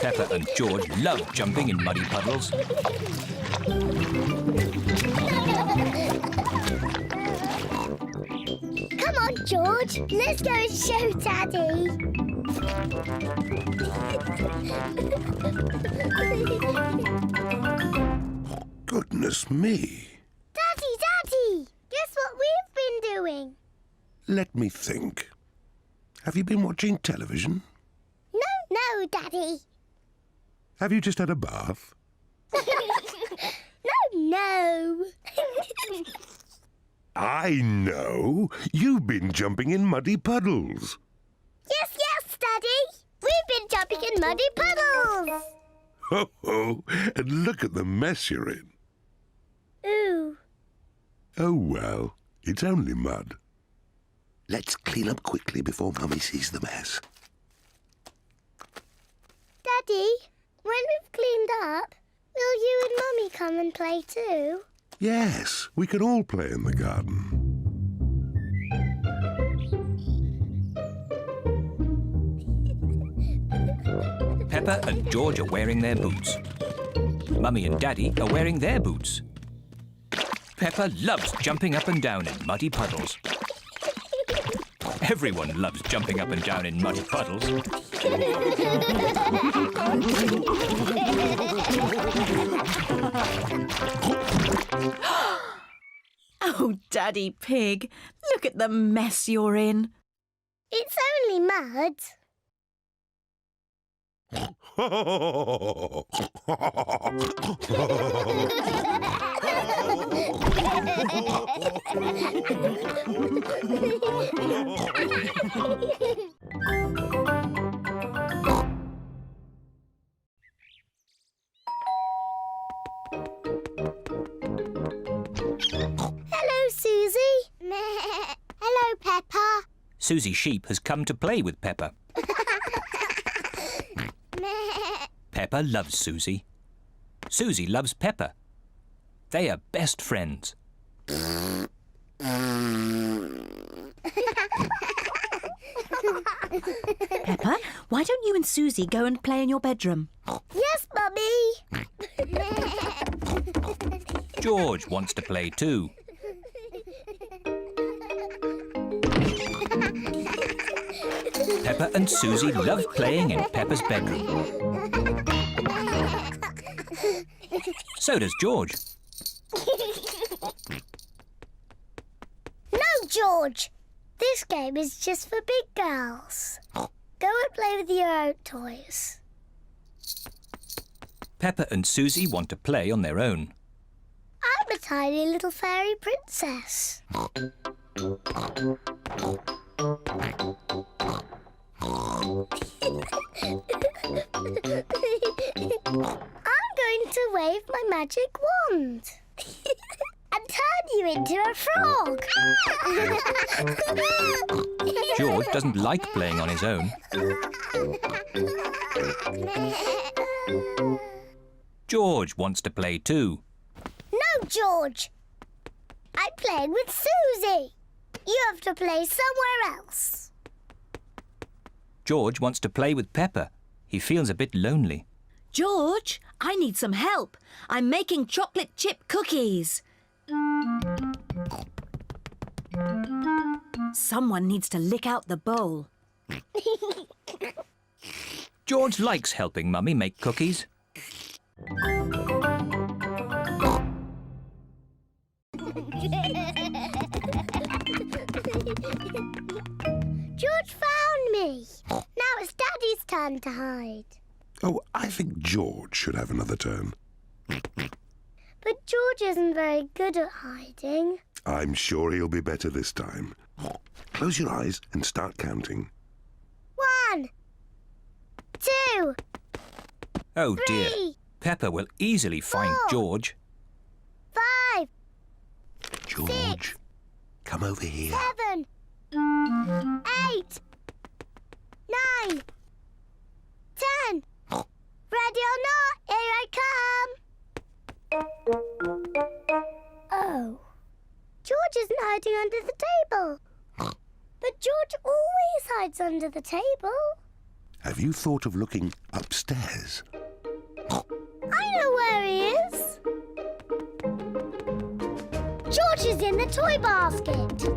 Peppa and George love jumping in muddy puddles. Come on, George. Let's go and show Daddy. Goodness me. Daddy! Guess what we've been doing? Let me think. Have you been watching television? No, Daddy. Have you just had a bath? No. I know. You've been jumping in muddy puddles. Yes, Daddy. We've been jumping in muddy puddles. Ho, ho. And look at the mess you're in. Ooh. Oh, well, it's only mud. Let's clean up quickly before Mummy sees the mess. Daddy, when we've cleaned up, will you and Mummy come and play too? Yes, we can all play in the garden. Peppa and George are wearing their boots. Mummy and Daddy are wearing their boots. Peppa loves jumping up and down in muddy puddles. Everyone loves jumping up and down in muddy puddles. Oh, Daddy Pig, look at the mess you're in. It's only mud. Hello, Suzy. Hello, Peppa. Suzy Sheep has come to play with Peppa. Peppa loves Suzy. Suzy loves Peppa. They are best friends. Peppa, why don't you and Suzy go and play in your bedroom? Yes, Mummy. George wants to play too. Peppa and Suzy love playing in Peppa's bedroom. So does George. No, George. This game is just for big girls. Go and play with your own toys. Peppa and Suzy want to play on their own. I'm a tiny little fairy princess. I'm going to wave my magic wand and turn you into a frog. George doesn't like playing on his own. George wants to play too. No, George. I'm playing with Suzy. You have to play somewhere else. George wants to play with Peppa. He feels a bit lonely. George, I need some help. I'm making chocolate chip cookies. Someone needs to lick out the bowl. George likes helping Mummy make cookies. George found me. Now it's Daddy's turn to hide. Oh, I think George should have another turn. But George isn't very good at hiding. I'm sure he'll be better this time. Close your eyes and start counting. 1, 2, Oh dear. 3, Peppa will easily find 4, George. 5, George, come over here. 7, 8, 9, 10. Ready or not, here I come. Oh. George isn't hiding under the table. But George always hides under the table. have you thought of looking upstairs? I know where he is. George is in the toy basket.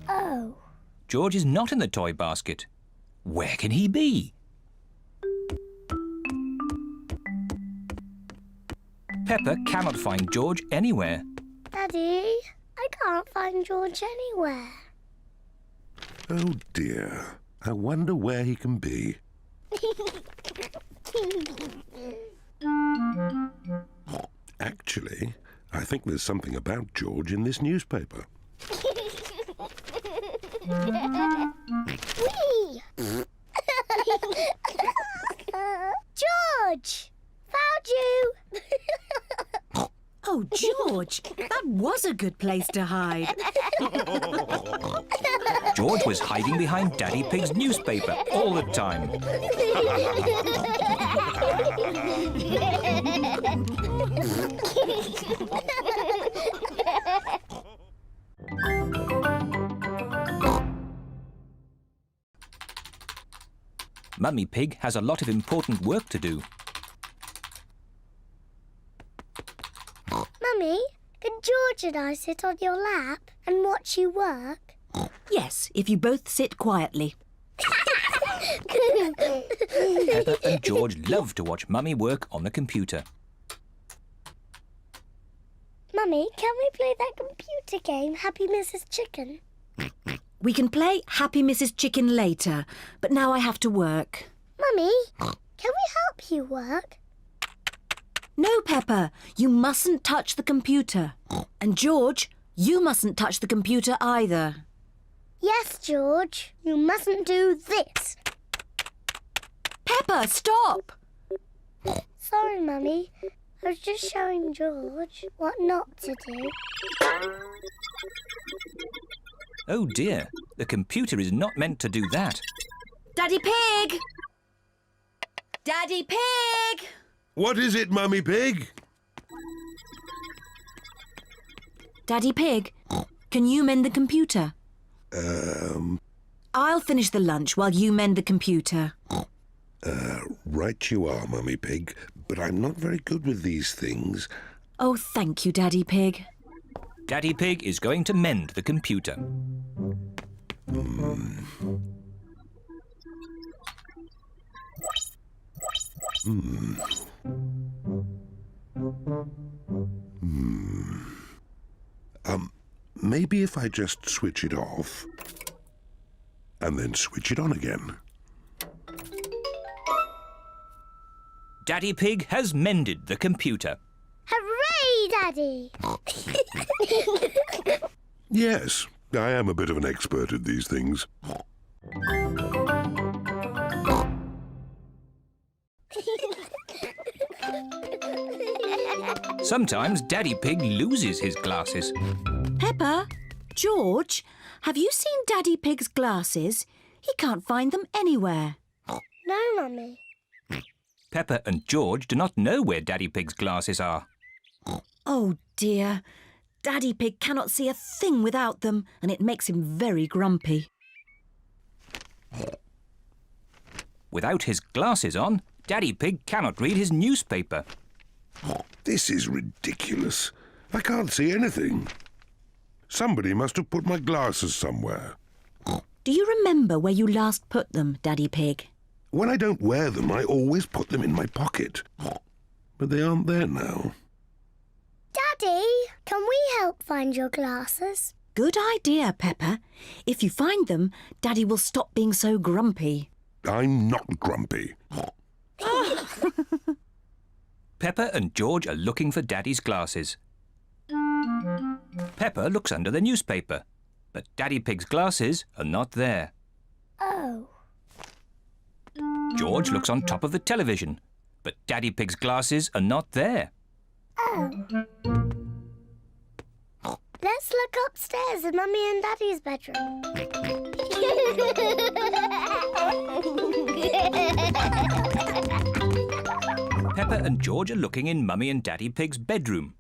Oh. George is not in the toy basket. Where can he be? Peppa cannot find George anywhere. Daddy, I can't find George anywhere. Oh dear. I wonder where he can be. Actually, I think there's something about George in this newspaper. Whee! George! Found you! Oh, George, that was a good place to hide. George was hiding behind Daddy Pig's newspaper all the time. Mummy Pig has a lot of important work to do. Mummy, can George and I sit on your lap and watch you work? Yes, if you both sit quietly. Peppa and George love to watch Mummy work on the computer. Mummy, can we play that computer game, Happy Mrs. Chicken? We can play Happy Mrs. Chicken later, but now I have to work. Mummy, can we help you work? No, Peppa, you mustn't touch the computer. And George, you mustn't touch the computer either. Yes, George. You mustn't do this. Peppa, stop! Sorry, Mummy. I was just showing George what not to do. Oh dear, the computer is not meant to do that. Daddy Pig! Daddy Pig! What is it, Mummy Pig? Daddy Pig, can you mend the computer? I'll finish the lunch while you mend the computer. Right you are, Mummy Pig, but I'm not very good with these things. Oh, thank you, Daddy Pig. Daddy Pig is going to mend the computer. Maybe if I just switch it off and then switch it on again. Daddy Pig has mended the computer. Hooray, Daddy! Yes, I am a bit of an expert at these things. Sometimes Daddy Pig loses his glasses. Peppa, George, have you seen Daddy Pig's glasses? He can't find them anywhere. No, Mummy. Peppa and George do not know where Daddy Pig's glasses are. Oh, dear. Daddy Pig cannot see a thing without them, and it makes him very grumpy. Without his glasses on, Daddy Pig cannot read his newspaper. This is ridiculous. I can't see anything. Somebody must have put my glasses somewhere. Do you remember where you last put them, Daddy Pig? When I don't wear them, I always put them in my pocket. But they aren't there now. Daddy, can we help find your glasses? Good idea, Peppa. If you find them, Daddy will stop being so grumpy. I'm not grumpy. Peppa and George are looking for Daddy's glasses. Peppa looks under the newspaper, but Daddy Pig's glasses are not there. Oh. George looks on top of the television, but Daddy Pig's glasses are not there. Oh. Let's look upstairs in Mummy and Daddy's bedroom. Peppa and George are looking in Mummy and Daddy Pig's bedroom.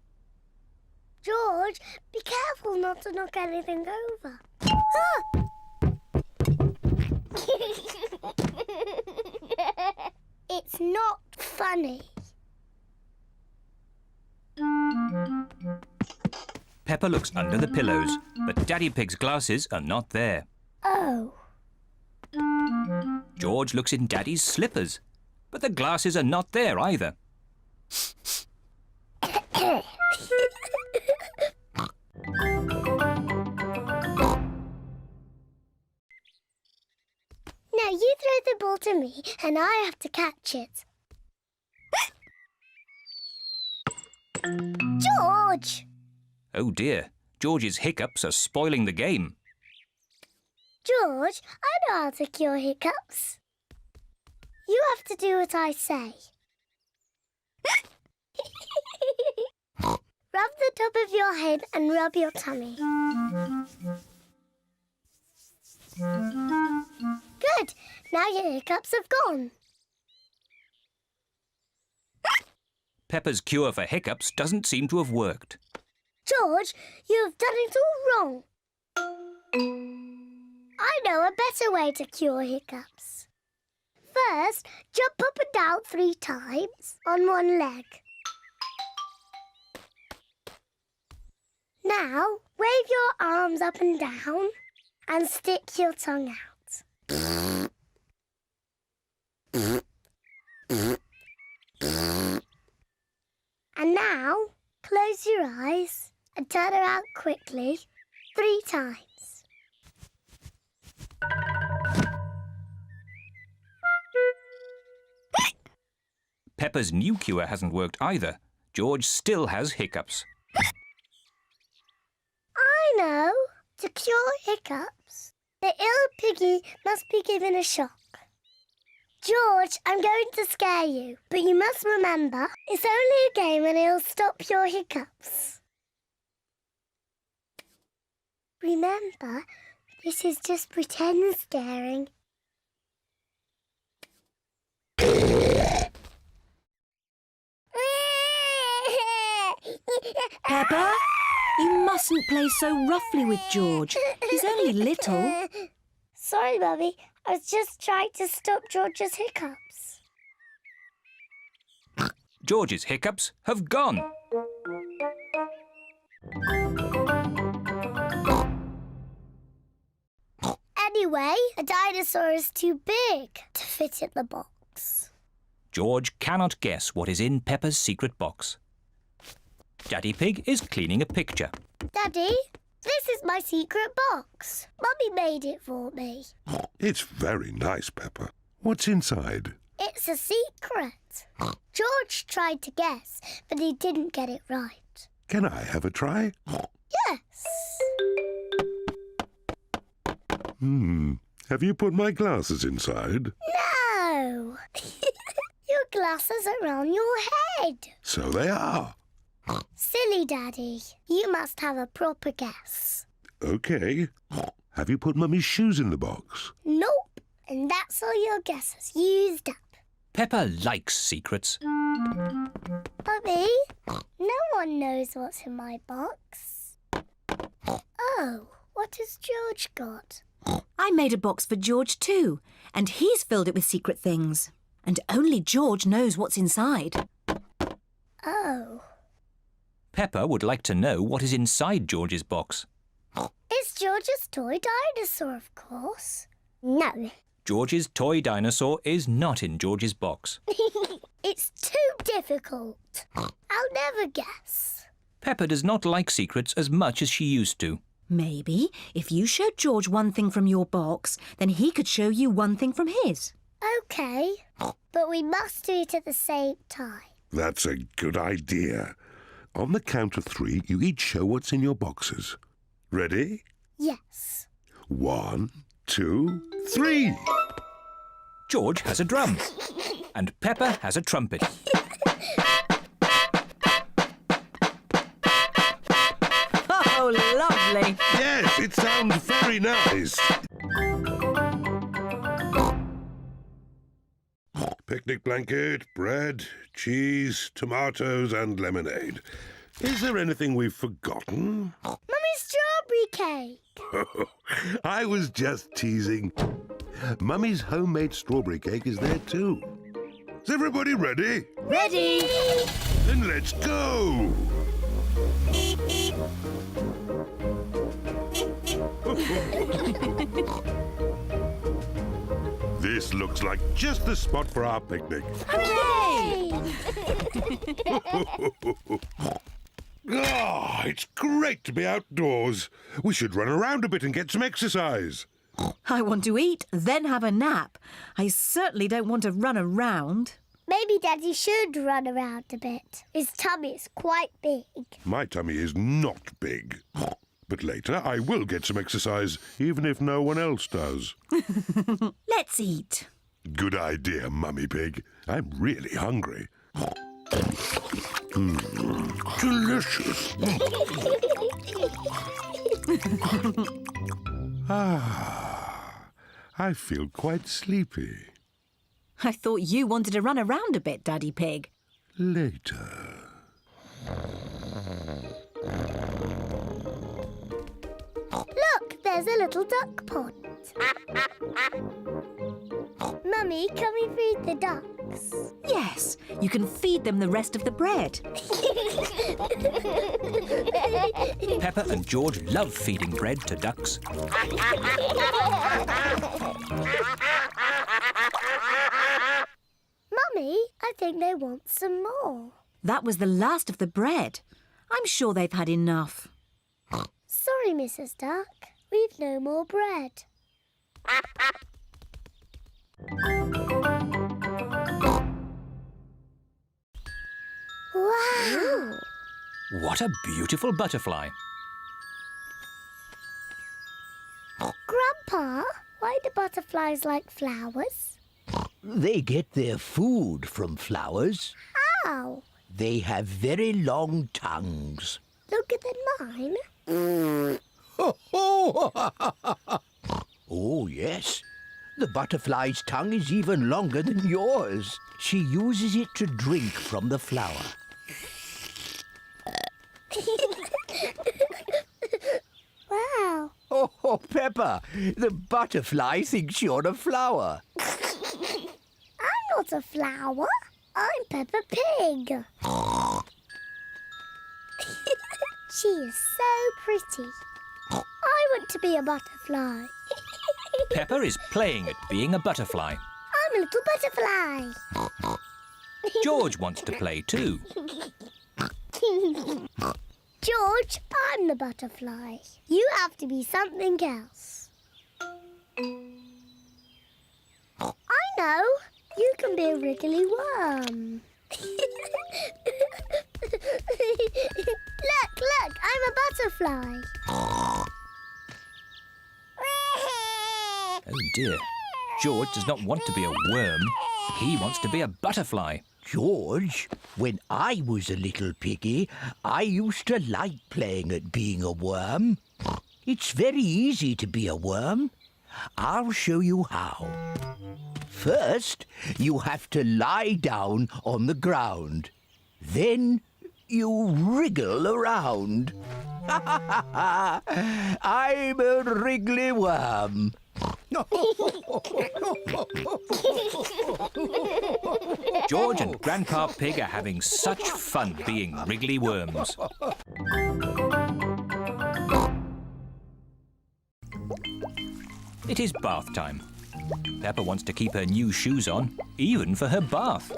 George, be careful not to knock anything over. Ah! It's not funny. Peppa looks under the pillows, but Daddy Pig's glasses are not there. Oh. George looks in Daddy's slippers, but the glasses are not there either. Now you throw the ball to me and I have to catch it. George! Oh dear, George's hiccups are spoiling the game. George, I know how to cure hiccups. You have to do what I say. Rub the top of your head and rub your tummy. Good. Now your hiccups have gone. Peppa's cure for hiccups doesn't seem to have worked. George, you have done it all wrong. I know a better way to cure hiccups. First, jump up and down 3 times on one leg. Now, wave your arms up and down and stick your tongue out. And now, close your eyes and turn around quickly 3 times. Peppa's new cure hasn't worked either. George still has hiccups. I know. To cure hiccups, the ill piggy must be given a shock. George, I'm going to scare you, but you must remember, it's only a game and it'll stop your hiccups. Remember, this is just pretend scaring. Peppa, you mustn't play so roughly with George. He's only little. Sorry, Mummy. I was just trying to stop George's hiccups. George's hiccups have gone. Anyway, a dinosaur is too big to fit in the box. George cannot guess what is in Peppa's secret box. Daddy Pig is cleaning a picture. Daddy, this is my secret box. Mummy made it for me. It's very nice, Peppa. What's inside? It's a secret. George tried to guess, but he didn't get it right. Can I have a try? Yes. Have you put my glasses inside? No. Your glasses are on your head. So they are. Silly Daddy. You must have a proper guess. OK. Have you put Mummy's shoes in the box? Nope. And that's all your guesses used up. Peppa likes secrets. Mummy, no one knows what's in my box. Oh, what has George got? I made a box for George too, and he's filled it with secret things. And only George knows what's inside. Oh. Peppa would like to know what is inside George's box. It's George's toy dinosaur, of course. No. George's toy dinosaur is not in George's box. It's too difficult. I'll never guess. Peppa does not like secrets as much as she used to. Maybe if you showed George one thing from your box, then he could show you one thing from his. OK, but we must do it at the same time. That's a good idea. On the count of 3, you each show what's in your boxes. Ready? Yes. 1, 2, 3. George has a drum and Peppa has a trumpet. Oh, lovely. Yes, it sounds very nice. Picnic blanket, bread, cheese, tomatoes and lemonade. Is there anything we've forgotten? Mummy Strawberry cake. I was just teasing. Mummy's homemade strawberry cake is there too. Is everybody ready? Ready? Then let's go! This looks like just the spot for our picnic. Hooray! It's great to be outdoors. We should run around a bit and get some exercise. I want to eat, then have a nap. I certainly don't want to run around. Maybe Daddy should run around a bit. His tummy is quite big. My tummy is not big. But later I will get some exercise, even if no one else does. Let's eat. Good idea, Mummy Pig. I'm really hungry. Delicious. I feel quite sleepy. I thought you wanted to run around a bit, Daddy Pig. Later. Look, there's a little duck pond. Mummy, can we feed the ducks? Yes, you can feed them the rest of the bread. Peppa and George love feeding bread to ducks. Mummy, I think they want some more. That was the last of the bread. I'm sure they've had enough. Sorry, Mrs. Duck. We've no more bread. Wow! What a beautiful butterfly. Grandpa, why do butterflies like flowers? They get their food from flowers. How? They have very long tongues. Longer than mine? Oh, yes. The butterfly's tongue is even longer than yours. She uses it to drink from the flower. Wow. Oh, Peppa, the butterfly thinks you're a flower. I'm not a flower. I'm Peppa Pig. She is so pretty. I want to be a butterfly. Peppa is playing at being a butterfly. I'm a little butterfly. George wants to play too. George, I'm the butterfly. You have to be something else. I know. You can be a wriggly worm. Look, I'm a butterfly. Oh dear. George does not want to be a worm. He wants to be a butterfly. George, when I was a little piggy, I used to like playing at being a worm. It's very easy to be a worm. I'll show you how. First, you have to lie down on the ground. Then you wriggle around. I'm a wriggly worm. George and Grandpa Pig are having such fun being wriggly worms. It is bath time. Peppa wants to keep her new shoes on, even for her bath.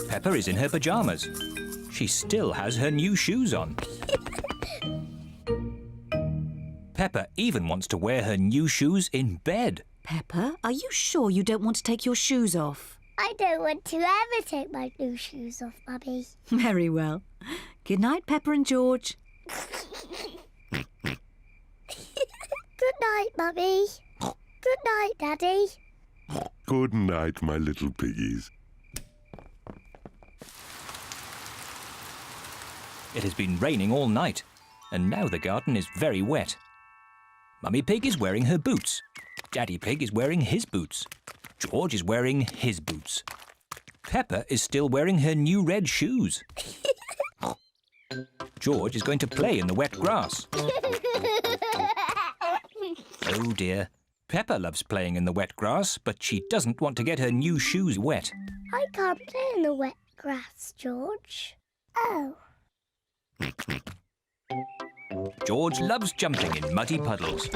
Peppa is in her pyjamas. She still has her new shoes on. Peppa even wants to wear her new shoes in bed. Peppa, are you sure you don't want to take your shoes off? I don't want to ever take my new shoes off, Mummy. Very well. Good night, Peppa and George. Good night, Mummy. Good night, Daddy. Good night, my little piggies. It has been raining all night, and now the garden is very wet. Mummy Pig is wearing her boots. Daddy Pig is wearing his boots. George is wearing his boots. Peppa is still wearing her new red shoes. George is going to play in the wet grass. Oh dear. Peppa loves playing in the wet grass, but she doesn't want to get her new shoes wet. I can't play in the wet grass, George. Oh. George loves jumping in muddy puddles.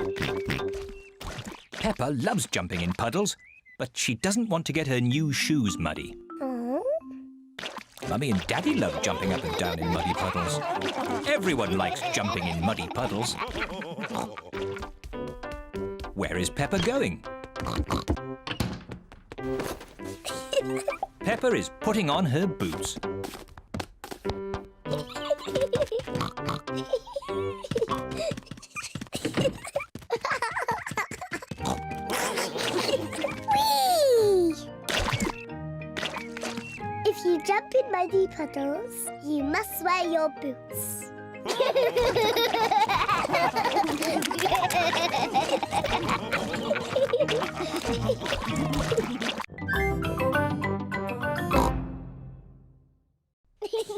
Peppa loves jumping in puddles, but she doesn't want to get her new shoes muddy. Oh. Mummy and Daddy love jumping up and down in muddy puddles. Everyone likes jumping in muddy puddles. Where is Peppa going? Peppa is putting on her boots. Whee! If you jump in muddy puddles, you must wear your boots.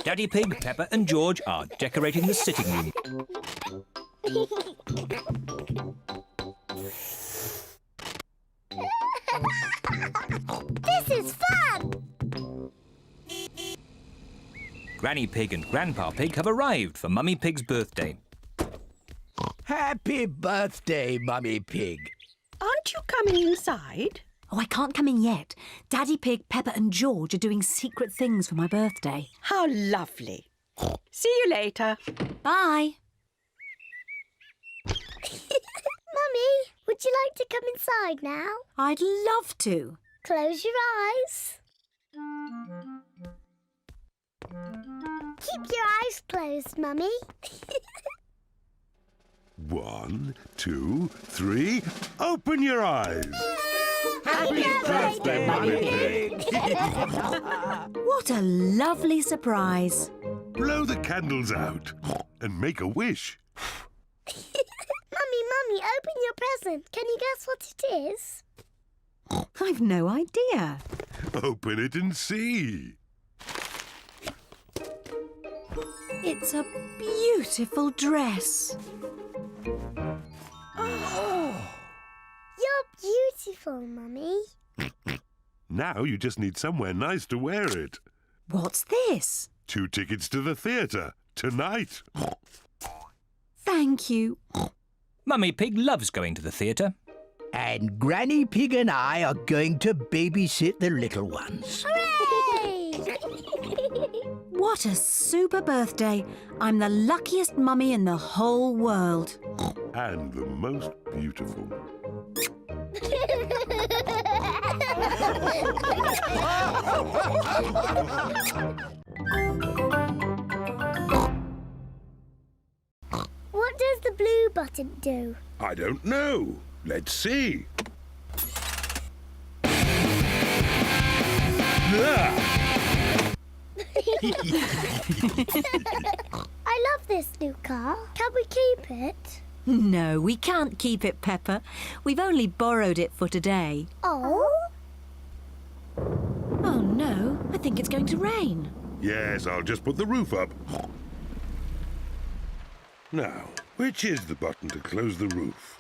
Daddy Pig, Peppa and George are decorating the sitting room. This is fun! Granny Pig and Grandpa Pig have arrived for Mummy Pig's birthday. Happy birthday, Mummy Pig. Aren't you coming inside? Oh, I can't come in yet. Daddy Pig, Peppa and George are doing secret things for my birthday. How lovely. See you later. Bye. Mummy, would you like to come inside now? I'd love to. Close your eyes. Keep your eyes closed, Mummy. 1, 2, 3. Open your eyes. Happy birthday, Mummy Pig. What a lovely surprise. Blow the candles out and make a wish. Mummy, open your present. Can you guess what it is? I've no idea. Open it and see. It's a beautiful dress. You're beautiful, Mummy. Now you just need somewhere nice to wear it. What's this? 2 tickets to the theatre tonight. Thank you. Mummy Pig loves going to the theatre. And Granny Pig and I are going to babysit the little ones. Hooray! What a super birthday. I'm the luckiest mummy in the whole world. And the most beautiful. What does the blue button do? I don't know. Let's see. I love this new car. Can we keep it? No, we can't keep it, Peppa. We've only borrowed it for today. Oh? Oh, no. I think it's going to rain. Yes, I'll just put the roof up. Now, which is the button to close the roof?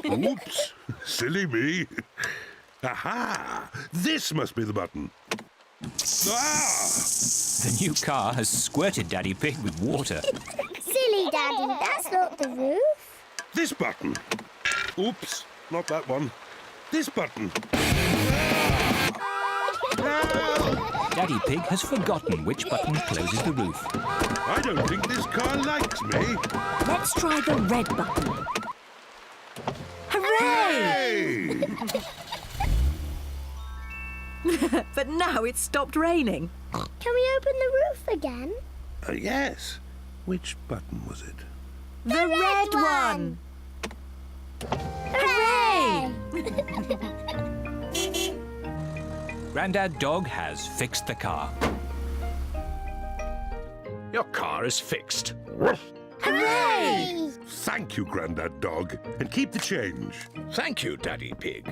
Oops, silly me. Aha! This must be the button. Ah! The new car has squirted Daddy Pig with water. Silly Daddy, that's not the roof. This button. Oops, not that one. This button. Daddy Pig has forgotten which button closes the roof. I don't think this car likes me. Let's try the red button. Hooray! Hey! But now it's stopped raining. Can we open the roof again? Yes. Which button was it? The red one! Hooray! Grandad Dog has fixed the car. Your car is fixed. Hooray! Thank you, Grandad Dog. And keep the change. Thank you, Daddy Pig.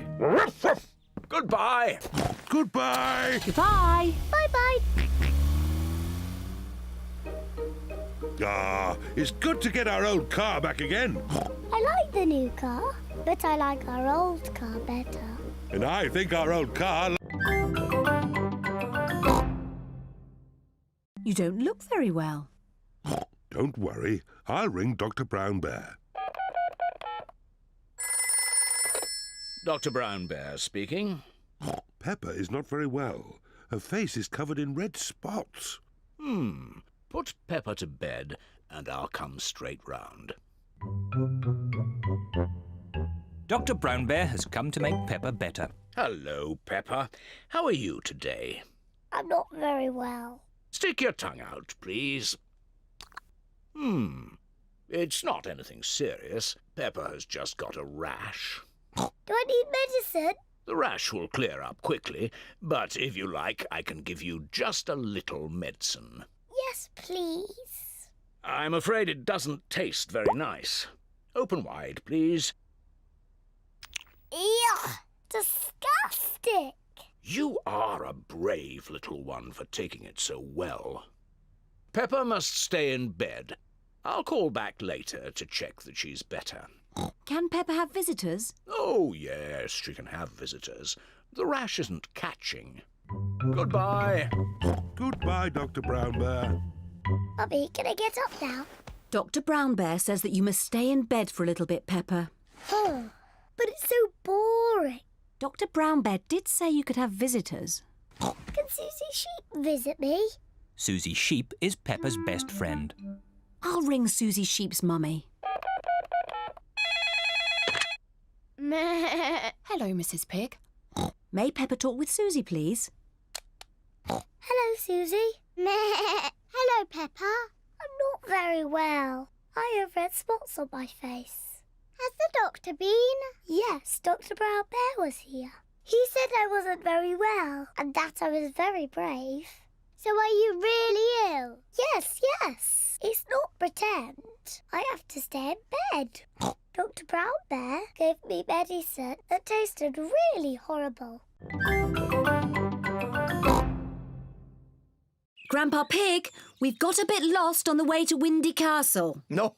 Goodbye. Goodbye. Goodbye. Bye-bye. Ah, it's good to get our old car back again. I like the new car, but I like our old car better. And I think our old car... You don't look very well. Don't worry, I'll ring Dr. Brown Bear. Dr. Brown Bear speaking. Peppa is not very well. Her face is covered in red spots. Put Peppa to bed and I'll come straight round. Dr. Brown Bear has come to make Peppa better. Hello, Peppa. How are you today? I'm not very well. Stick your tongue out, please. It's not anything serious. Peppa has just got a rash. Do I need medicine? The rash will clear up quickly, but if you like, I can give you just a little medicine. Yes, please. I'm afraid it doesn't taste very nice. Open wide, please. Ew! Disgusting! You are a brave little one for taking it so well. Peppa must stay in bed. I'll call back later to check that she's better. Can Peppa have visitors? Oh, yes, she can have visitors. The rash isn't catching. Goodbye. Goodbye, Dr. Brown Bear. Mummy, can I get up now? Dr. Brown Bear says that you must stay in bed for a little bit, Peppa. But it's so boring. Dr. Brown Bear did say you could have visitors. Can Suzy Sheep visit me? Suzy Sheep is Peppa's best friend. I'll ring Suzy Sheep's mummy. Hello, Mrs. Pig. May Peppa talk with Suzy, please? Hello, Suzy. Hello, Peppa. I'm not very well. I have red spots on my face. Has the doctor been? Yes, Dr. Brown Bear was here. He said I wasn't very well and that I was very brave. So are you really ill? Yes. It's not pretend. I have to stay in bed. Dr. Brown Bear gave me medicine that tasted really horrible. Grandpa Pig, we've got a bit lost on the way to Windy Castle. No,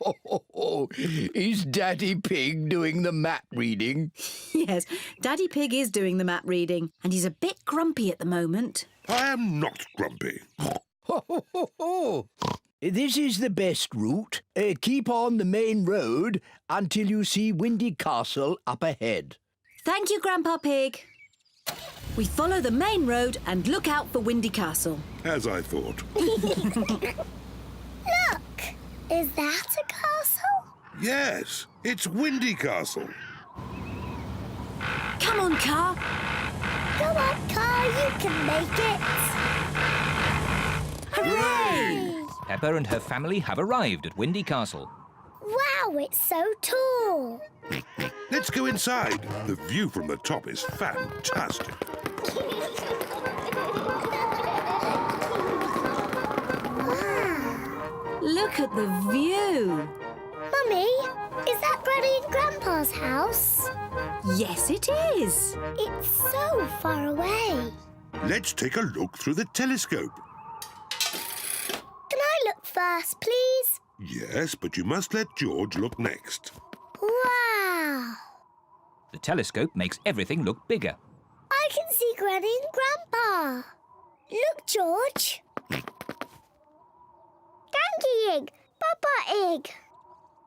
is Daddy Pig doing the map reading? Yes, Daddy Pig is doing the map reading, and he's a bit grumpy at the moment. I am not grumpy. This is the best route. Keep on the main road until you see Windy Castle up ahead. Thank you, Grandpa Pig. We follow the main road and look out for Windy Castle. As I thought. Look! Is that a castle? Yes, it's Windy Castle. Come on, car. Come on, car, you can make it. Hooray! Peppa and her family have arrived at Windy Castle. Wow, it's so tall. Let's go inside. The view from the top is fantastic. Look at the view. Mummy, is that Granny and Grandpa's house? Yes, it is. It's so far away. Let's take a look through the telescope. Can I look first, please? Yes, but you must let George look next. Wow! The telescope makes everything look bigger. I can see Granny and Grandpa. Look, George. Granny Egg, Papa Egg.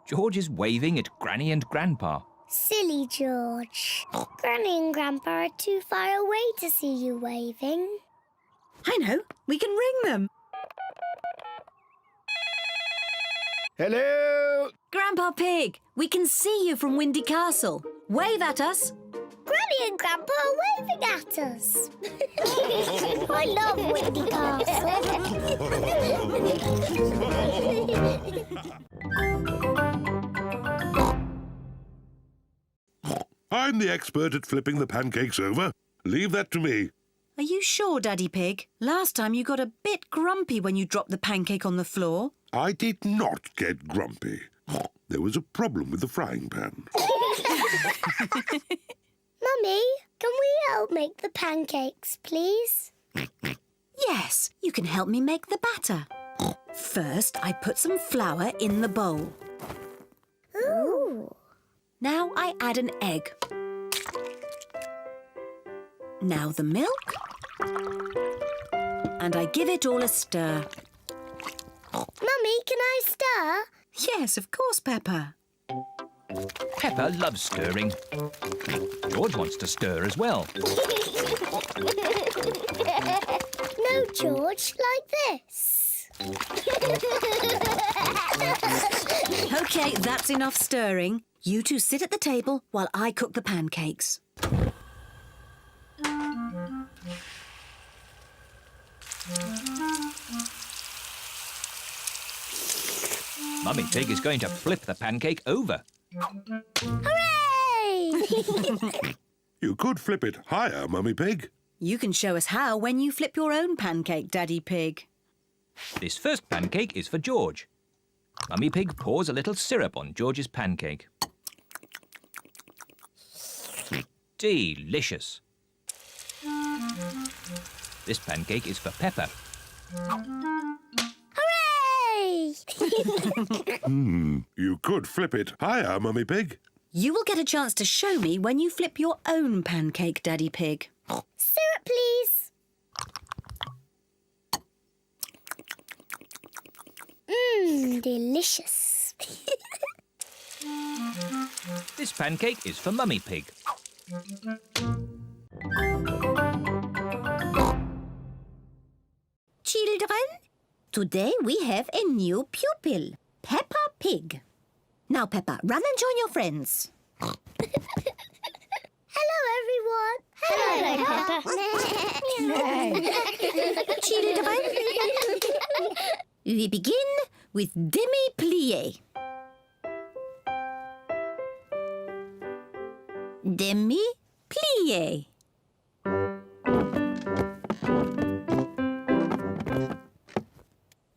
George is waving at Granny and Grandpa. Silly George. Granny and Grandpa are too far away to see you waving. I know. We can ring them. Hello? Grandpa Pig, we can see you from Windy Castle. Wave at us. Granny and Grandpa are waving at us. I love Windy Castle. I'm the expert at flipping the pancakes over. Leave that to me. Are you sure, Daddy Pig? Last time you got a bit grumpy when you dropped the pancake on the floor. I did not get grumpy. There was a problem with the frying pan. Mummy, can we help make the pancakes, please? Yes, you can help me make the batter. First, I put some flour in the bowl. Ooh. Now I add an egg. Now the milk. And I give it all a stir. Mummy, can I stir? Yes, of course, Peppa. Peppa loves stirring. George wants to stir as well. No, George, like this. OK, that's enough stirring. You two sit at the table while I cook the pancakes. Mummy Pig is going to flip the pancake over. Hooray! You could flip it higher, Mummy Pig. You can show us how when you flip your own pancake, Daddy Pig. This first pancake is for George. Mummy Pig pours a little syrup on George's pancake. Delicious. This pancake is for Peppa. Hooray! You could flip it higher, Mummy Pig. You will get a chance to show me when you flip your own pancake, Daddy Pig. Syrup, please. Delicious. This pancake is for Mummy Pig. Children, today we have a new pupil, Peppa Pig. Now, Peppa, run and join your friends. Hello, everyone. Hello, Peppa. Children, we begin with demi-plie. Demi-plie.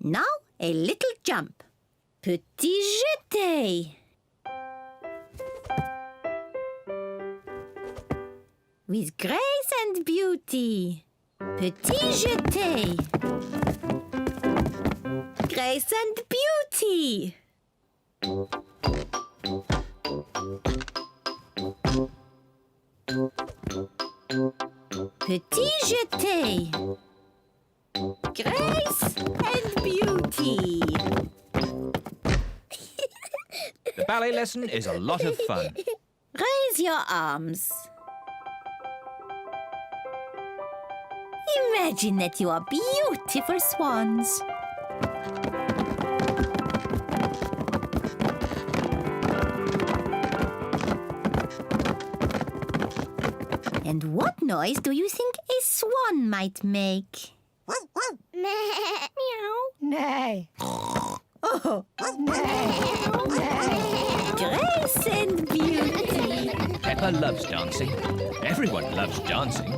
Now, a little jump. Petit jeté. With grace and beauty. Petit jeté. Grace and beauty. Petit jeté. Grace and beauty. The ballet lesson is a lot of fun. Raise your arms. Imagine that you are beautiful swans. And what noise do you think a swan might make? Meow. Nay. Grace and beauty. Peppa loves dancing. Everyone loves dancing.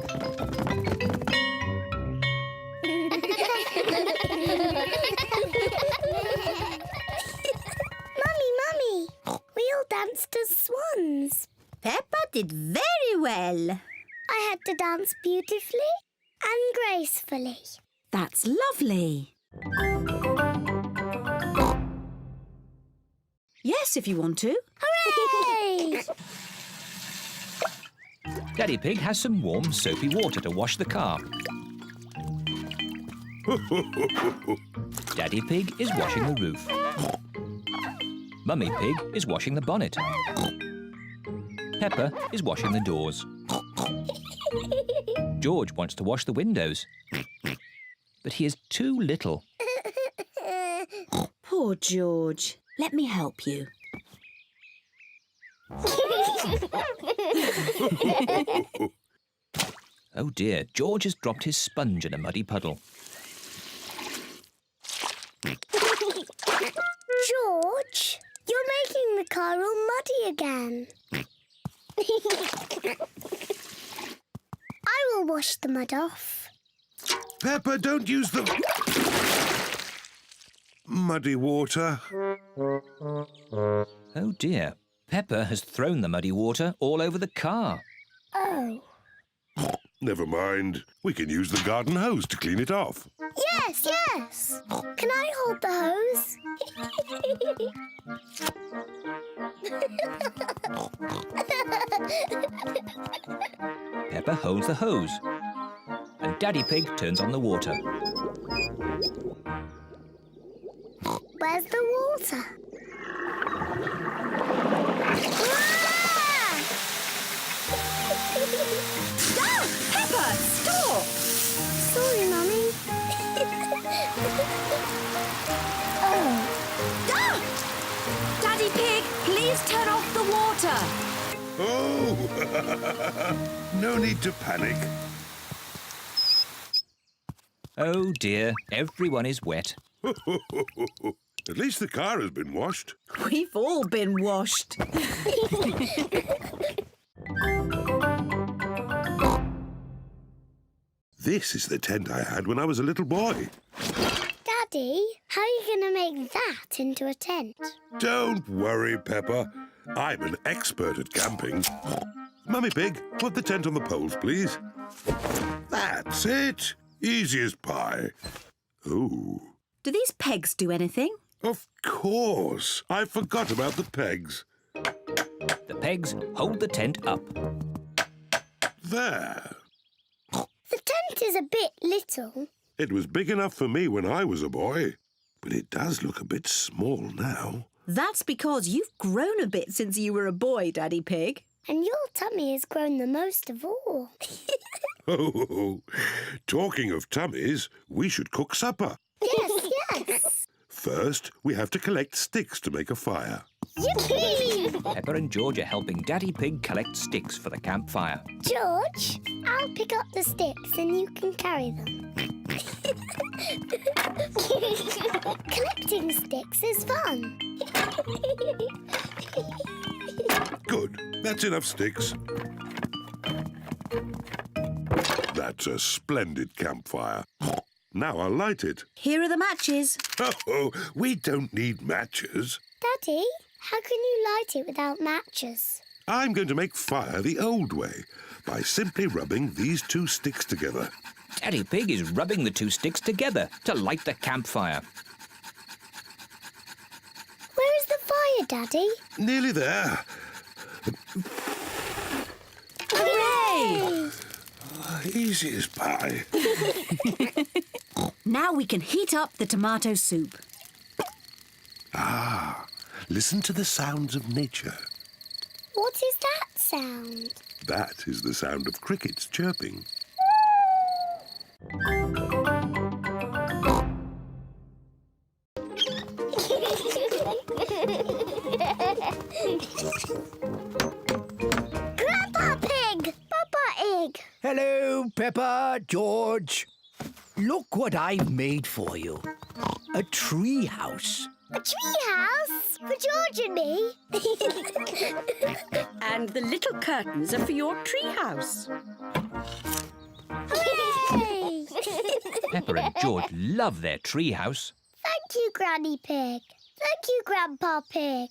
Mummy, we all danced as swans. Peppa did very well. I had to dance beautifully and gracefully. That's lovely. Yes, if you want to. Hooray! Daddy Pig has some warm, soapy water to wash the car. Daddy Pig is washing the roof. Mummy Pig is washing the bonnet. Peppa is washing the doors. George wants to wash the windows. But he is too little. Poor George. Let me help you. Oh dear, George has dropped his sponge in a muddy puddle. George, you're making the car all muddy again. I will wash the mud off. Peppa, don't use the muddy water. Oh dear, Peppa has thrown the muddy water all over the car. Oh. Never mind. We can use the garden hose to clean it off. Yes, yes. Can I hold the hose? Peppa holds the hose. And Daddy Pig turns on the water. Where's the water? Ah! Peppa, stop! Sorry, Mummy. Oh. Ah! Daddy Pig, please turn off the water. Oh! No need to panic. Oh dear, everyone is wet. At least the car has been washed. We've all been washed. This is the tent I had when I was a little boy. Daddy, how are you going to make that into a tent? Don't worry, Peppa. I'm an expert at camping. Mummy Pig, put the tent on the poles, please. That's it. Easy as pie. Oh, Do these pegs do anything? of course. I forgot about the pegs. The pegs hold the tent up. There. The tent is a bit little. It was big enough for me when I was a boy, but it does look a bit small now. That's because you've grown a bit since you were a boy, Daddy Pig. And your tummy has grown the most of all. Oh, talking of tummies, we should cook supper. Yes, yes. First, we have to collect sticks to make a fire. Yippee! Peppa and George are helping Daddy Pig collect sticks for the campfire. George, I'll pick up the sticks and you can carry them. Collecting sticks is fun. Good. That's enough sticks. That's a splendid campfire. Now I'll light it. Here are the matches. Oh, we don't need matches. Daddy, how can you light it without matches? I'm going to make fire the old way by simply rubbing these two sticks together. Daddy Pig is rubbing the two sticks together to light the campfire. Where is the fire, Daddy? Nearly there. Hooray! Easy as pie. Now we can heat up the tomato soup. Listen to the sounds of nature. What is that sound? That is the sound of crickets chirping. Grandpa Pig! Papa Egg! Hello, Peppa, George. Look what I've made for you. A treehouse. A treehouse for George and me. And the little curtains are for your treehouse. Hooray! Peppa and George love their treehouse. Thank you, Granny Pig. Thank you, Grandpa Pig.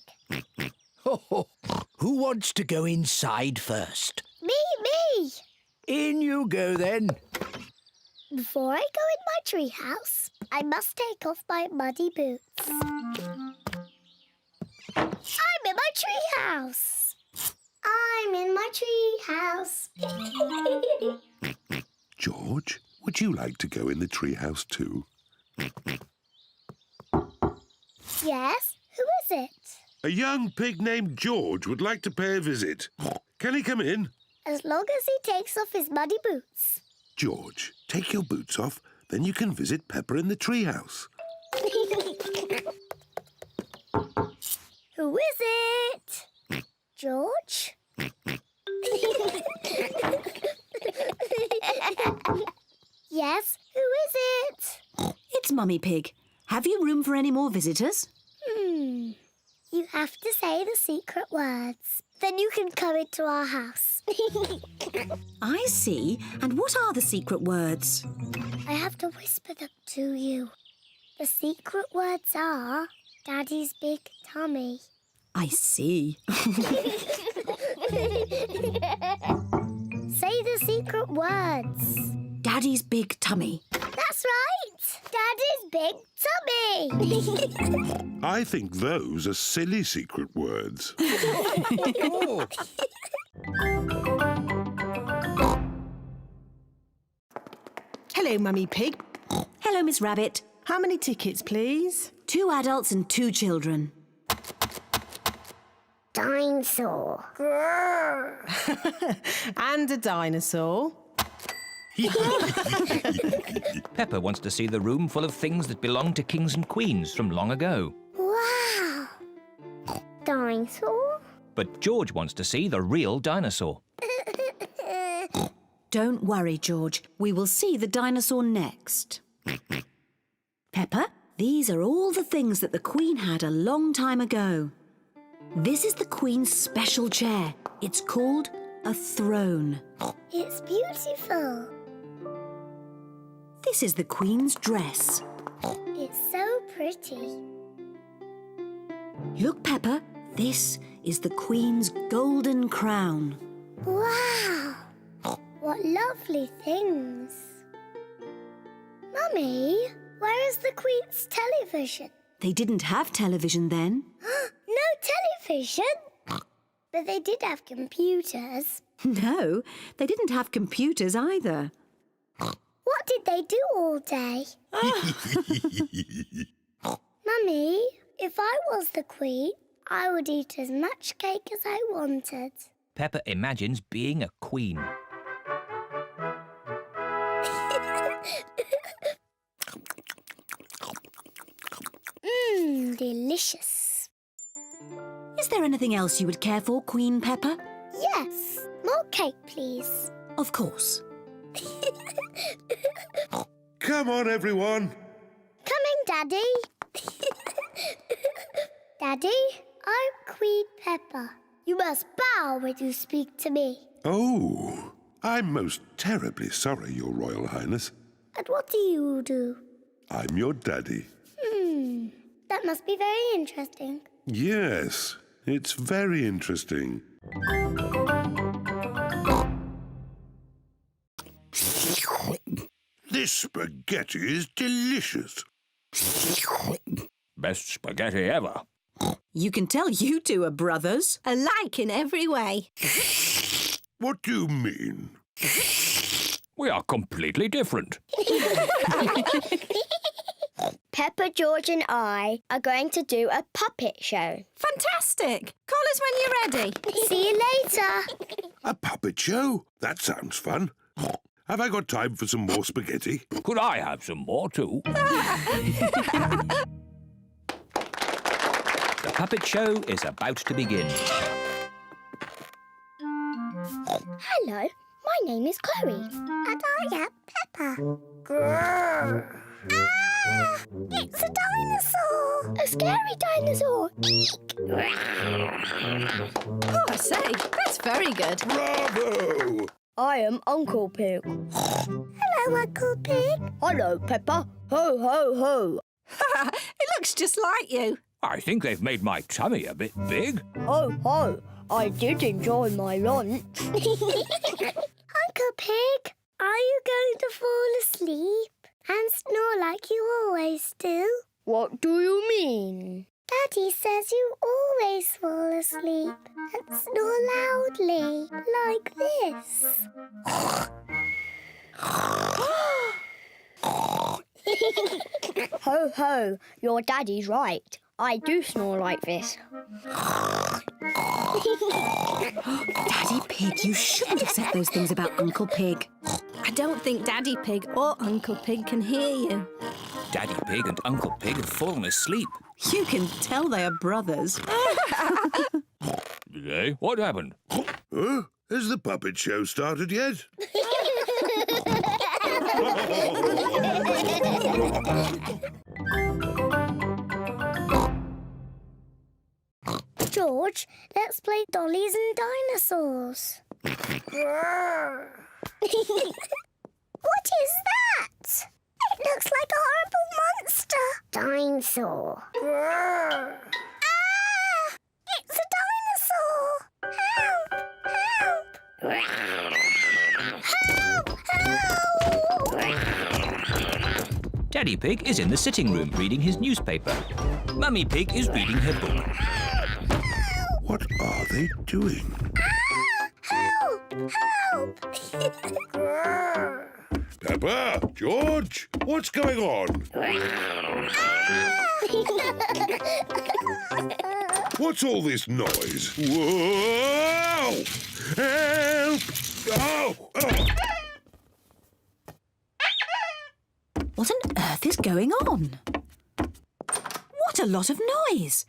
Who wants to go inside first? Me. In you go then. Before I go in my treehouse, I must take off my muddy boots. I'm in my treehouse. I'm in my treehouse. George, would you like to go in the treehouse too? Yes, who is it? A young pig named George would like to pay a visit. Can he come in? As long as he takes off his muddy boots. George, take your boots off, then you can visit Peppa in the treehouse. Who is it? George? Yes, who is it? It's Mummy Pig. Have you room for any more visitors? You have to say the secret words. Then you can come into our house. I see. And what are the secret words? I have to whisper them to you. The secret words are Daddy's big tummy. I see. Say the secret words. Daddy's big tummy. That's right. Daddy's big tummy. I think those are silly secret words. Hello, Mummy Pig. Hello, Miss Rabbit. How many tickets, please? 2 adults and 2 children. Dinosaur. And a dinosaur. Peppa wants to see the room full of things that belonged to kings and queens from long ago. Wow. Dinosaur? But George wants to see the real dinosaur. Don't worry, George. We will see the dinosaur next. Peppa, these are all the things that the Queen had a long time ago. This is the Queen's special chair. It's called a throne. It's beautiful. This is the Queen's dress. It's so pretty. Look, Peppa, this is the Queen's golden crown. Wow. What lovely things. Mummy, where is the Queen's television? They didn't have television then. No television? But they did have computers. No, they didn't have computers either. What did they do all day? Mummy, if I was the Queen, I would eat as much cake as I wanted. Peppa imagines being a queen. Delicious. Is there anything else you would care for, Queen Peppa? Yes. More cake, please. Of course. Come on, everyone. Coming, Daddy. Daddy, I'm Queen Peppa. You must bow when you speak to me. Oh, I'm most terribly sorry, Your Royal Highness. And what do you do? I'm your daddy. That must be very interesting. Yes, it's very interesting. This spaghetti is delicious. Best spaghetti ever. You can tell you two are brothers. Alike in every way. What do you mean? We are completely different. Peppa, George and I are going to do a puppet show. Fantastic. Call us when you're ready. See you later. A puppet show? That sounds fun. Have I got time for some more spaghetti? Could I have some more too? The puppet show is about to begin. Hello, my name is Chloe. And I am Peppa. Grrr. Ah! It's a dinosaur! A scary dinosaur! Eek! Oh, I say, that's very good. Bravo! I am Uncle Pig. Hello, Uncle Pig. Hello, Peppa. Ho, ho, ho. It looks just like you. I think they've made my tummy a bit big. Ho, ho. I did enjoy my lunch. Uncle Pig, are you going to fall asleep and snore like you always do? What do you mean? Daddy says you always fall asleep and snore loudly, like this. Ho, ho, your daddy's right. I do snore like this. Daddy Pig, you shouldn't have said those things about Uncle Pig. I don't think Daddy Pig or Uncle Pig can hear you. Daddy Pig and Uncle Pig have fallen asleep. You can tell they are brothers. Did they? What happened? Huh? Has the puppet show started yet? George, let's play dollies and dinosaurs. What is that? It looks like a horrible monster. Dinosaur. Ah! It's a dinosaur. Help! Help! Help! Daddy Pig is in the sitting room reading his newspaper. Mummy Pig is reading her book. What are they doing? Help! Help! Peppa, George, what's going on? What's all this noise? Whoa! Help! Oh! What on earth is going on? What a lot of noise!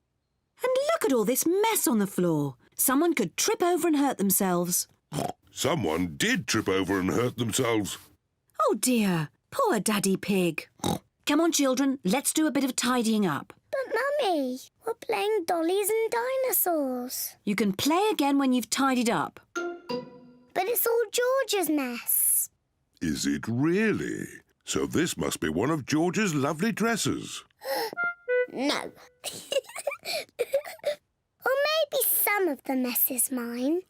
And look at all this mess on the floor. Someone could trip over and hurt themselves. Someone did trip over and hurt themselves. Oh dear, poor Daddy Pig. Come on, children, let's do a bit of tidying up. But, Mummy, we're playing dollies and dinosaurs. You can play again when you've tidied up. But it's all George's mess. Is it really? So this must be one of George's lovely dresses. No. Or maybe some of the mess is mine.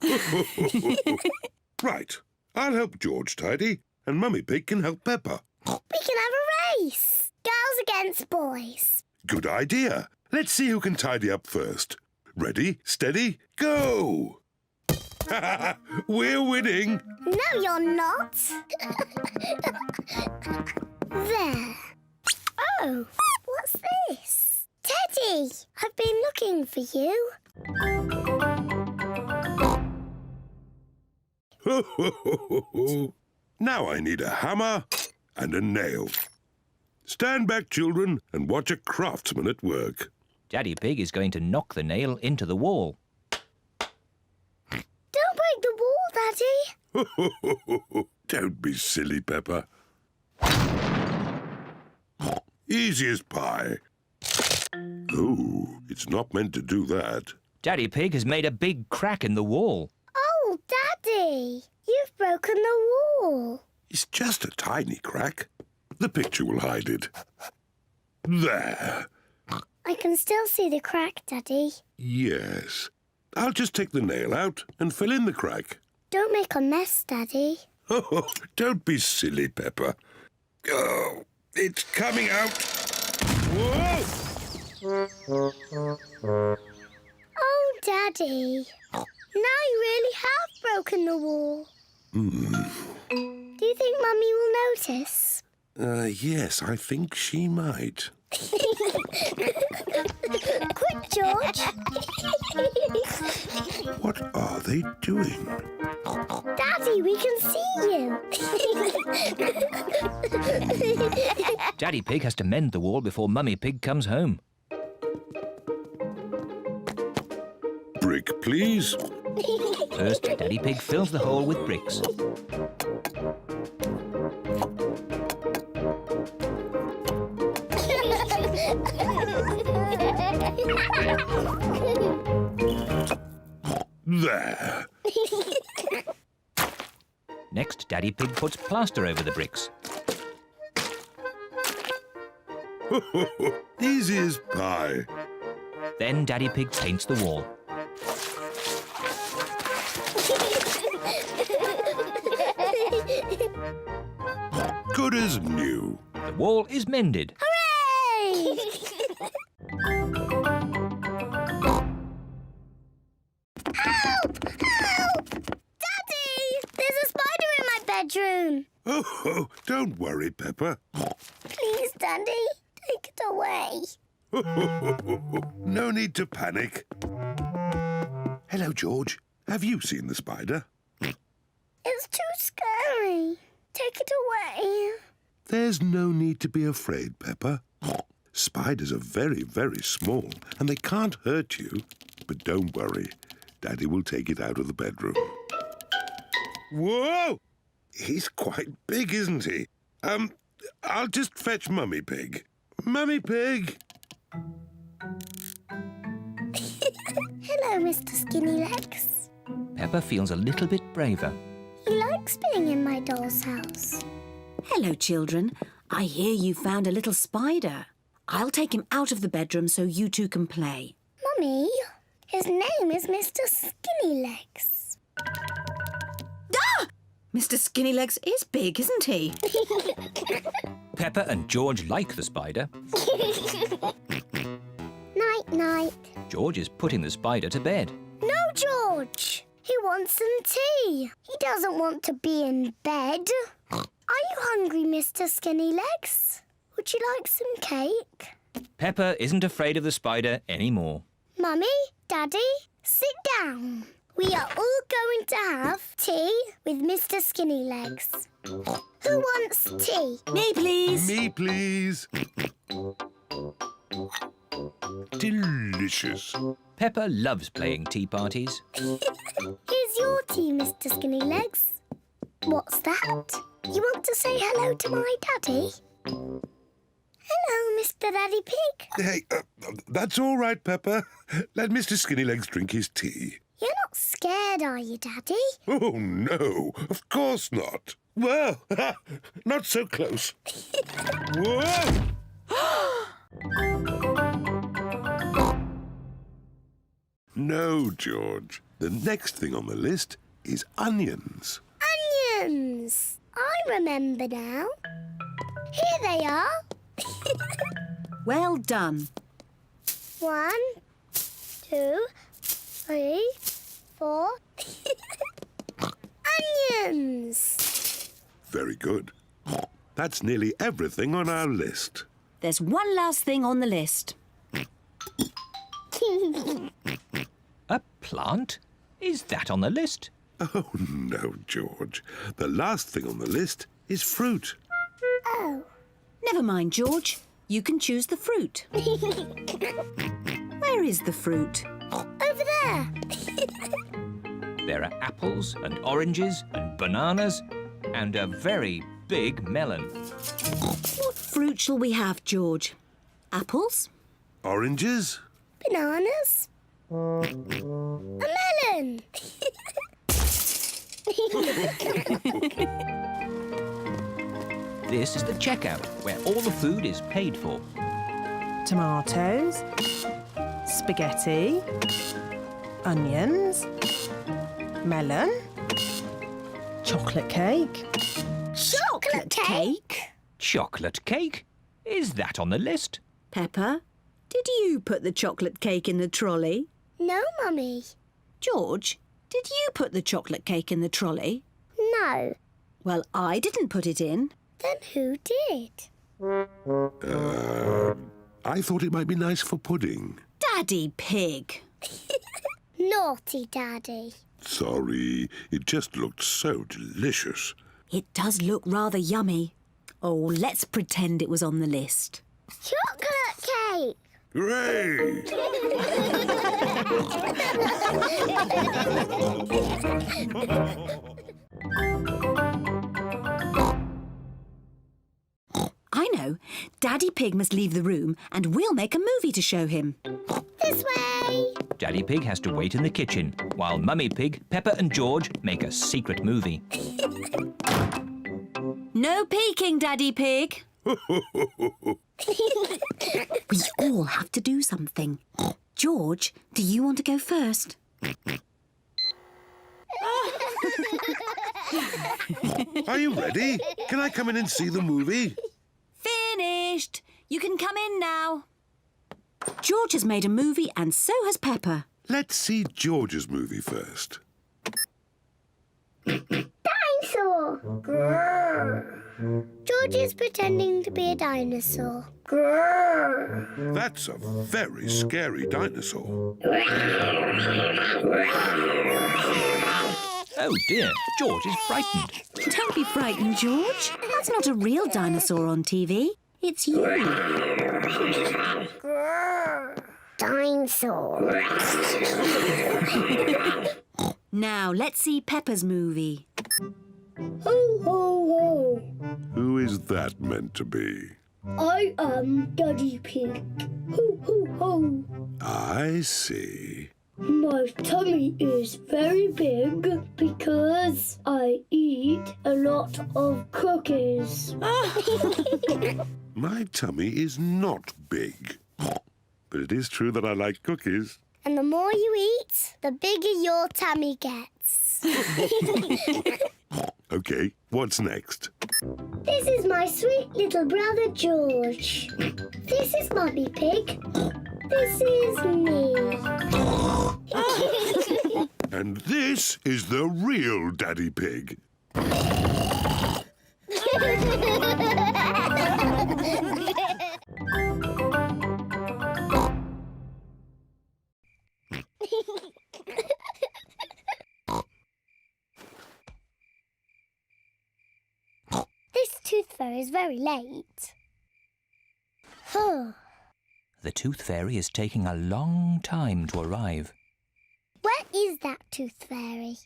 Right. I'll help George tidy, and Mummy Pig can help Peppa. We can have a race. Girls against boys. Good idea. Let's see who can tidy up first. Ready, steady, go! We're winning. No, you're not. There. Oh, what's this? Teddy, I've been looking for you. Now I need a hammer and a nail. Stand back, children, and watch a craftsman at work. Daddy Pig is going to knock the nail into the wall. Don't break the wall, Daddy. Don't be silly, Peppa. Easy as pie. Oh, it's not meant to do that. Daddy Pig has made a big crack in the wall. Oh, Daddy, you've broken the wall. It's just a tiny crack. The picture will hide it. There. I can still see the crack, Daddy. Yes. I'll just take the nail out and fill in the crack. Don't make a mess, Daddy. Oh, don't be silly, Peppa. Oh, it's coming out. Whoa! Oh, Daddy. Now you really have broken the wall. Do you think Mummy will notice? Yes, I think she might. Quick, George. What are they doing? Daddy, we can see you. Daddy Pig has to mend the wall before Mummy Pig comes home. Brick, please. First, Daddy Pig fills the hole with bricks. There. Next, Daddy Pig puts plaster over the bricks. Easy as pie. Then Daddy Pig paints the wall. Good as new. The wall is mended. Hooray! Help! Help! Daddy! There's a spider in my bedroom. Oh, don't worry, Peppa. Please, Daddy, take it away. No need to panic. Hello, George. Have you seen the spider? It's too scary. Take it away. There's no need to be afraid, Peppa. Spiders are very, very small and they can't hurt you. But don't worry. Daddy will take it out of the bedroom. Whoa! He's quite big, isn't he? I'll just fetch Mummy Pig. Mummy Pig! Hello, Mr. Skinny Legs. Peppa feels a little bit braver. He likes being in my doll's house. Hello, children. I hear you found a little spider. I'll take him out of the bedroom so you two can play. Mummy, his name is Mr. Skinny Legs. Ah! Mr. Skinnylegs is big, isn't he? Peppa and George like the spider. Night-night. George is putting the spider to bed. No, George. He wants some tea. He doesn't want to be in bed. Are you hungry, Mr. Skinnylegs? Would you like some cake? Peppa isn't afraid of the spider anymore. Mummy, Daddy, sit down. We are all going to have tea with Mr. Skinnylegs. Who wants tea? Me, please. Me, please. Delicious. Peppa loves playing tea parties. Here's your tea, Mr. Skinnylegs. What's that? You want to say hello to my daddy? Hello, Mr. Daddy Pig. Hey, that's all right, Peppa. Let Mr. Skinnylegs drink his tea. You're not scared, are you, Daddy? Oh, no, of course not. Well, not so close. Whoa! No, George. The next thing on the list is onions. Onions! I remember now. Here they are. Well done. 1, 2, 3, 4. Onions! Very good. That's nearly everything on our list. There's one last thing on the list. A plant? Is that on the list? Oh, no, George. The last thing on the list is fruit. Oh. Never mind, George. You can choose the fruit. Where is the fruit? Over there. There are apples and oranges and bananas and a very big melon. What fruit shall we have, George? Apples? Oranges? Bananas. A melon. This is the checkout, where all the food is paid for. Tomatoes, spaghetti, onions, melon, chocolate cake. Chocolate cake? Chocolate cake? Is that on the list? Peppa, did you put the chocolate cake in the trolley? No, Mummy. George, did you put the chocolate cake in the trolley? No. Well, I didn't put it in. Then who did? I thought it might be nice for pudding. Daddy Pig. Naughty Daddy. Sorry, it just looked so delicious. It does look rather yummy. Oh, let's pretend it was on the list. Chocolate cake. Hooray! I know. Daddy Pig must leave the room and we'll make a movie to show him. This way. Daddy Pig has to wait in the kitchen, while Mummy Pig, Peppa and George make a secret movie. No peeking, Daddy Pig. We all have to do something. George, do you want to go first? Are you ready? Can I come in and see the movie? Finished. You can come in now. George has made a movie and so has Peppa. Let's see George's movie first. Dinosaur. Grrr. George is pretending to be a dinosaur. Grrr. That's a very scary dinosaur. Oh dear, George is frightened. Don't be frightened, George. That's not a real dinosaur on TV. It's you. Grrr. Dinosaur. Now, let's see Peppa's movie. Ho, ho, ho. Who is that meant to be? I am Daddy Pig. Ho, ho, ho. I see. My tummy is very big because I eat a lot of cookies. My tummy is not big. But it is true that I like cookies. And the more you eat, the bigger your tummy gets. OK, what's next? This is my sweet little brother George. This is Mummy Pig. This is me. And this is the real Daddy Pig. This tooth fairy is very late. The tooth fairy is taking a long time to arrive. Where is that tooth fairy?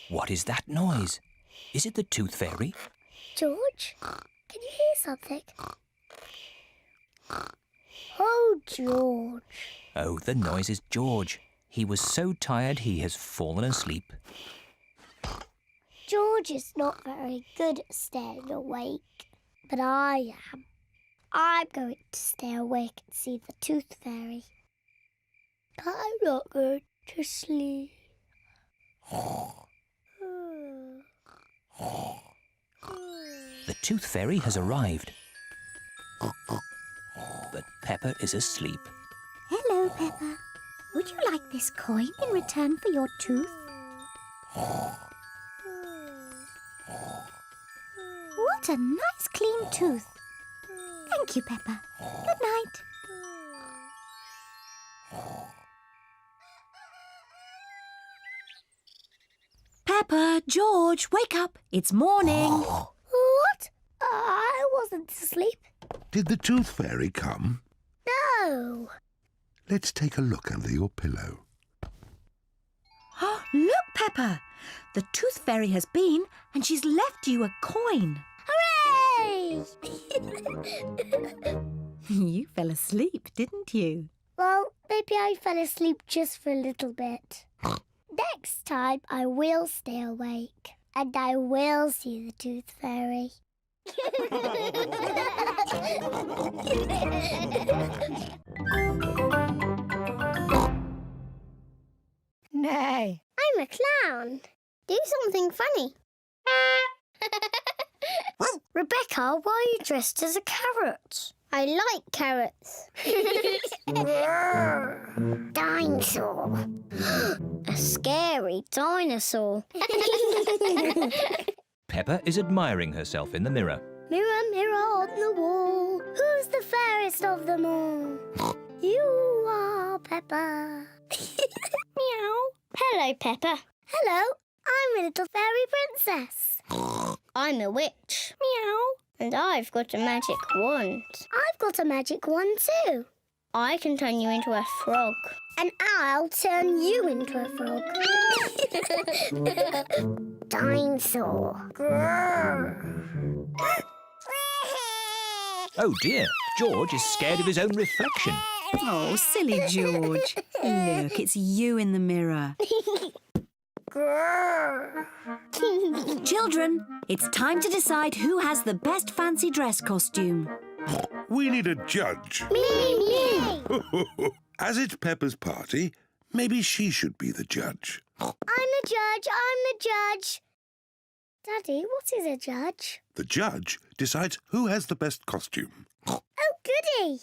What is that noise? Is it the tooth fairy? George, can you hear something? Oh, George. Oh, the noise is George. He was so tired he has fallen asleep. George is not very good at staying awake, but I am. I'm going to stay awake and see the tooth fairy. But I'm not going to sleep. The tooth fairy has arrived. But Peppa is asleep. Hello, Peppa. Would you like this coin in return for your tooth? What a nice clean tooth. Thank you, Peppa. Good night. Peppa, George, wake up. It's morning. What? I wasn't asleep. Did the tooth fairy come? No. Let's take a look under your pillow. Look, Peppa. The tooth fairy has been and she's left you a coin. Hooray! You fell asleep, didn't you? Well, maybe I fell asleep just for a little bit. Next time I will stay awake and I will see the tooth fairy. Nay. I'm a clown. Do something funny. Rebecca, why are you dressed as a carrot? I like carrots. Dinosaur. A scary dinosaur. Peppa is admiring herself in the mirror. Mirror, mirror on the wall, who's the fairest of them all? You are Peppa. Meow. Hello, Peppa. Hello, I'm a little fairy princess. I'm a witch. Meow. And I've got a magic wand. I've got a magic wand too. I can turn you into a frog. And I'll turn you into a frog. Dinosaur. Oh dear, George is scared of his own reflection. Oh, silly George. Look, it's you in the mirror. Children, it's time to decide who has the best fancy dress costume. We need a judge. Me! As it's Peppa's party, maybe she should be the judge. I'm the judge. Daddy, what is a judge? The judge decides who has the best costume. Oh, goody!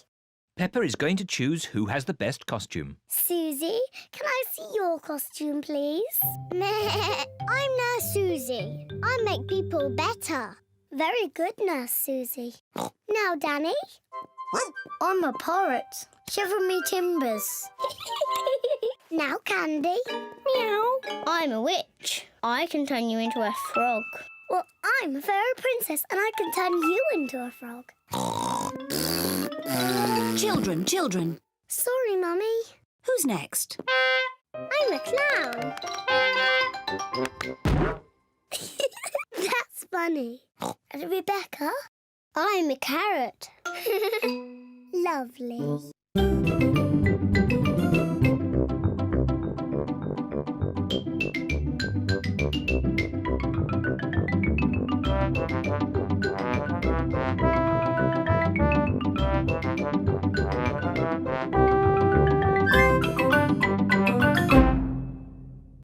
Peppa is going to choose who has the best costume. Suzy, can I see your costume, please? I'm Nurse Suzy. I make people better. Very good, Nurse Suzy. Now, Danny. I'm a pirate. Shiver me timbers. Now, Candy. Meow. I'm a witch. I can turn you into a frog. Well, I'm a fairy princess and I can turn you into a frog. Children. Sorry, Mummy. Who's next? I'm a clown. That's funny. And Rebecca? I'm a carrot. Lovely.